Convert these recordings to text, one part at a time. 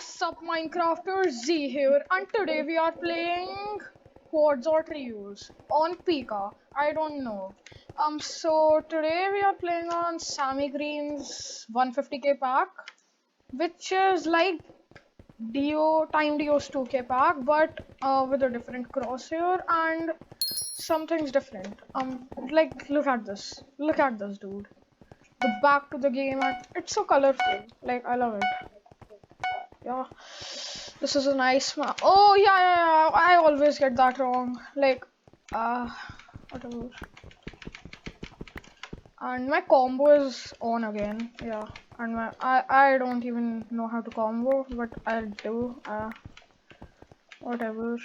What's up, Minecrafters? Z here, and today we are playing Quads or Trios on Pika. I don't know. So today we are playing on Sammy Green's 150k pack, which is like Time Dio's 2k pack, but with a different crosshair and something's different. Like look at this. Look at this, dude. The back to the game, and it's so colorful. Like I love it. Yeah. This is a nice map. Oh yeah. I always get that wrong. Like, whatever. And my combo is on again. Yeah. And I don't even know how to combo, but I'll do. Whatever.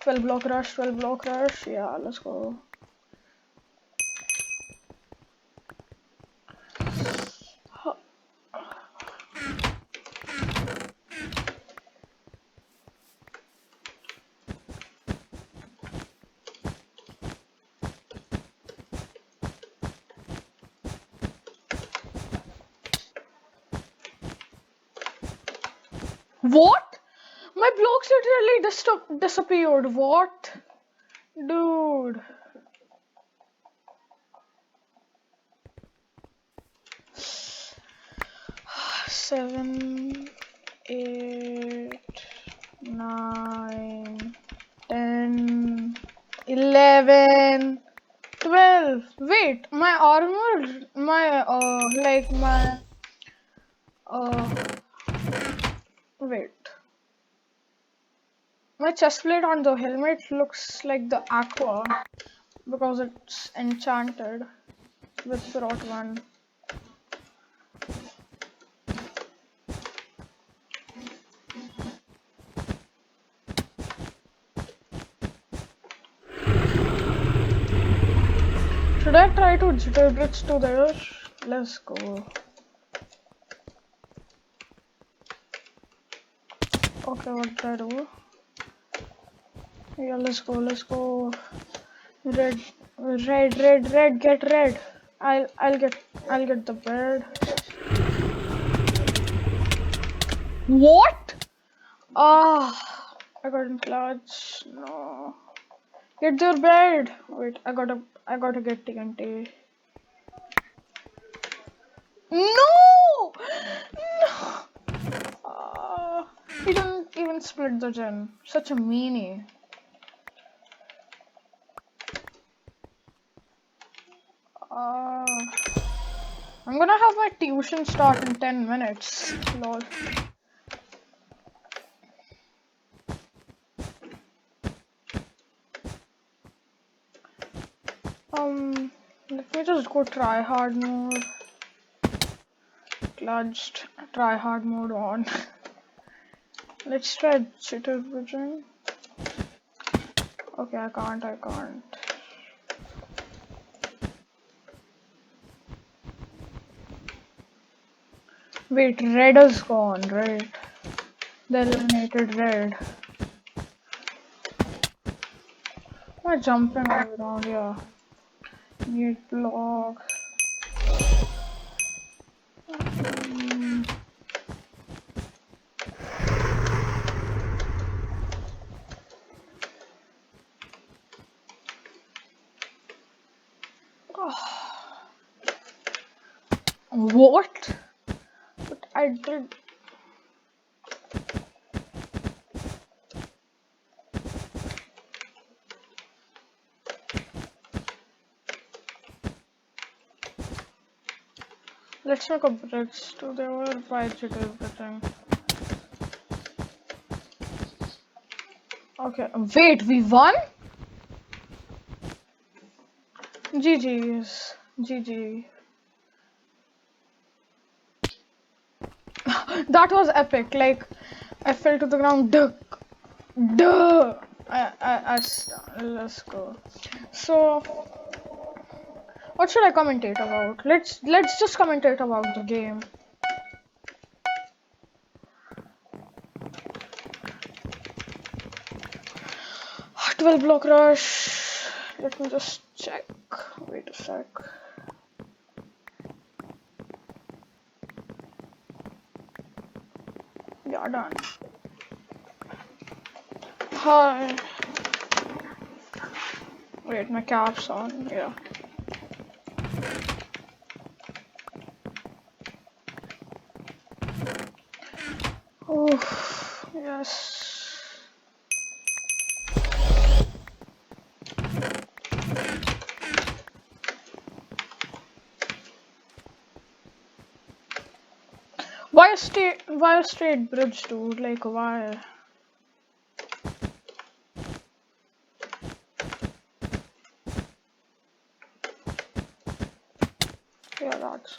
12 block rush. 12 block rush. Yeah. Let's go. What? My blocks literally disappeared. What? Dude. Seven, 8, 9, 10, 11, 12. Wait, my armor, uh, wait. My chestplate on the helmet looks like the aqua because it's enchanted with rot one. Should I try to jitter bridge to there? Let's go. Okay, what did I do? Yeah, let's go. Red, get red. I'll get the bird. What? Ah, I got in clutch. No. Get your bird. Wait, I gotta get TNT. No! No! He didn't even split the gen. Such a meanie. I'm gonna have my tuition start in 10 minutes. Lol. Let me just go try hard mode. Clutched. Try hard mode on. Let's try jitter bridging. Okay, I can't. Wait, red is gone, right? They eliminated red. Am I jumping around here? Need block. What? But I did. Let's make a bridge to the by jitter bridging. Okay, wait, we won? GG's. GG. That was epic. Like, I fell to the ground. Duh. Let's go. So, what should I commentate about? Let's just commentate about the game. Twelve block rush. Let me just check. Wait a sec. Yeah, done. Hi. Wait, my cap's on. Yeah. Oh, yes. Why a straight bridge, dude? Like, why? Yeah, that's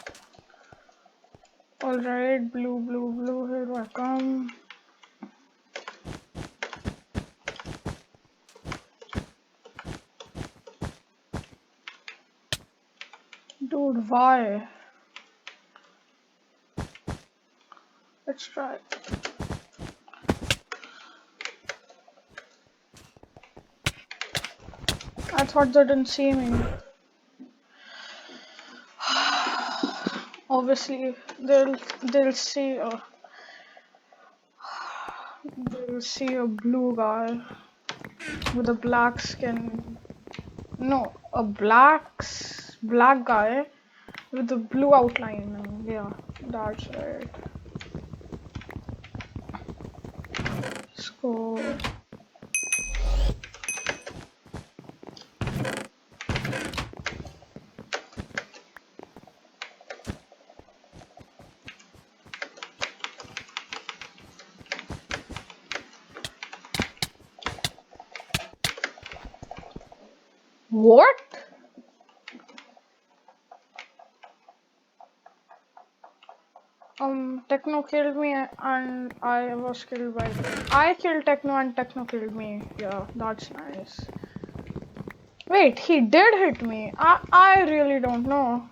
alright. Blue, blue, blue. Here I come. Dude, why? Let's try. I thought they didn't see me. Obviously, they'll see a blue guy with a black skin. No, a black guy with a blue outline. Yeah, that's right. Let's go. What? Techno killed me and I was killed by. I killed Techno and Techno killed me. Yeah, that's nice. Wait, he did hit me. I really don't know.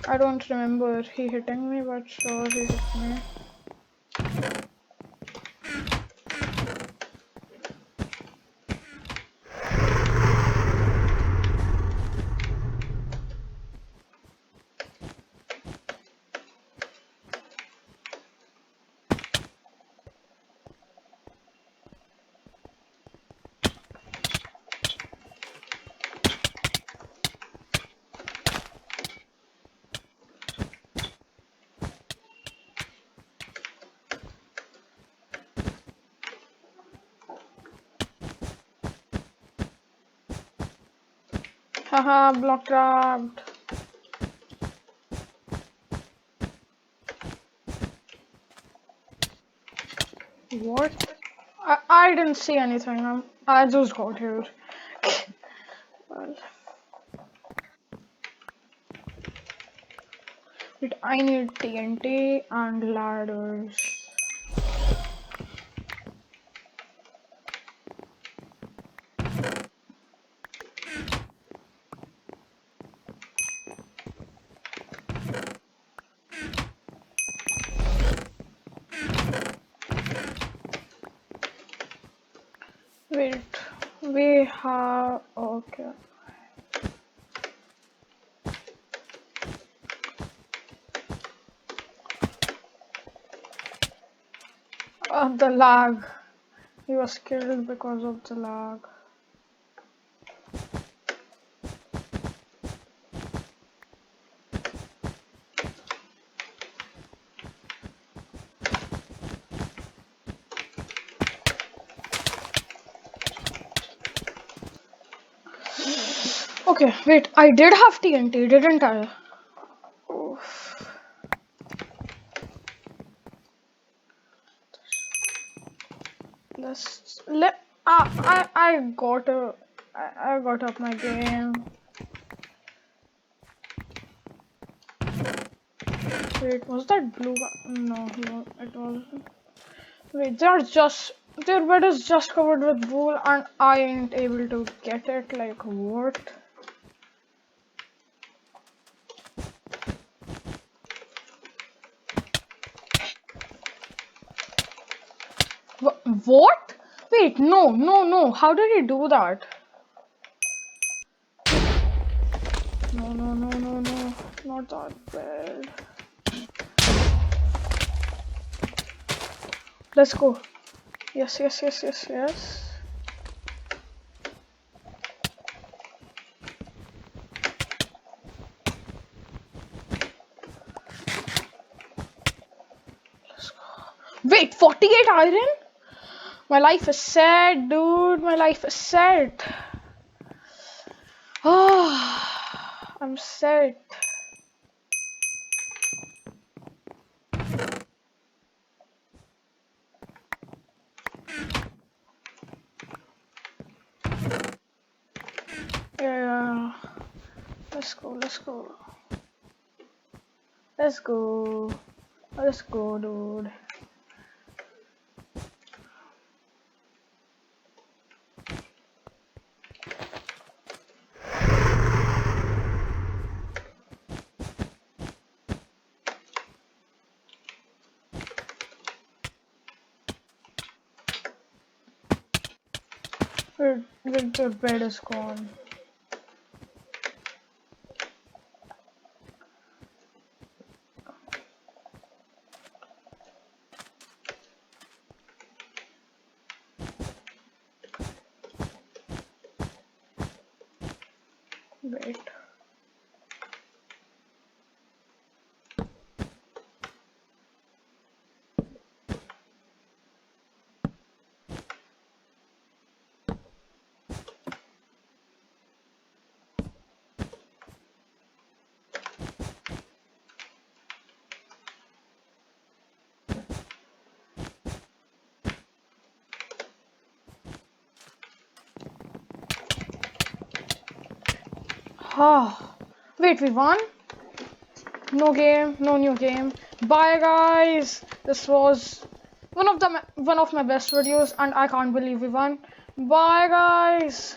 I don't remember he hitting me, but sure he hit me. Haha, block trapped. What? I didn't see anything. I just got here. Well, I need TNT and ladders. Wait, we have. Okay. The lag. He was killed because of the lag. Okay, wait. I did have TNT, didn't I? Oof. I got up my game. Wait, was that blue guy? No, it wasn't. Wait, their bed is just covered with wool and I ain't able to get it. Like what? What? Wait, no. How did he do that? No. Not that bad. Let's go. Yes, yes, yes, yes, yes. Wait, 48 iron? My life is sad, dude. My life is sad. Ah, I'm sad. Yeah. Let's go, let's go. Let's go. Let's go, dude. Your bed is gone. Wait. Ah. Wait, we won? No game, no new game. Bye guys. This was one of my best videos and I can't believe we won. Bye guys.